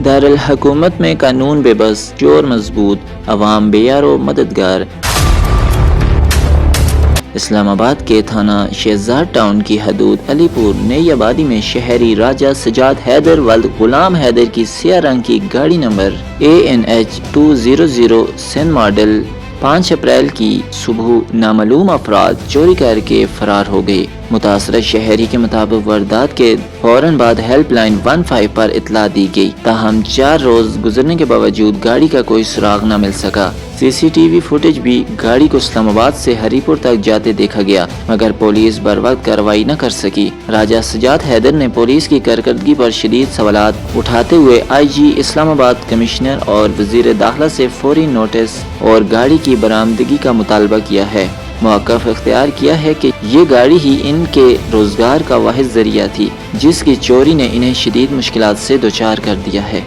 دارالحکومت میں قانون بے بس، چور مضبوط، عوام بے یار و مددگار۔ اسلام آباد کے تھانہ شہزاد ٹاؤن کی حدود علی پور نئی آبادی میں شہری راجہ سجاد حیدر ولد غلام حیدر کی سیاہ رنگ کی گاڑی نمبر ANH 200 سن ماڈل 5 اپریل کی صبح نامعلوم افراد چوری کر کے فرار ہو گئے۔ متاثرہ شہری کے مطابق واردات کے فوراً بعد ہیلپ لائن 15 پر اطلاع دی گئی، تاہم 4 روز گزرنے کے باوجود گاڑی کا کوئی سراغ نہ مل سکا۔ CCTV فوٹیج بھی گاڑی کو اسلام آباد سے ہری پور تک جاتے دیکھا گیا، مگر پولیس بروقت کارروائی نہ کر سکی۔ راجہ سجاد حیدر نے پولیس کی کارکردگی پر شدید سوالات اٹھاتے ہوئے IG اسلام آباد کمشنر اور وزیر داخلہ سے فوری نوٹس اور گاڑی کی برآمدگی کا مطالبہ کیا ہے۔ موقف اختیار کیا ہے کہ یہ گاڑی ہی ان کے روزگار کا واحد ذریعہ تھی، جس کی چوری نے انہیں شدید مشکلات سے دوچار کر دیا ہے۔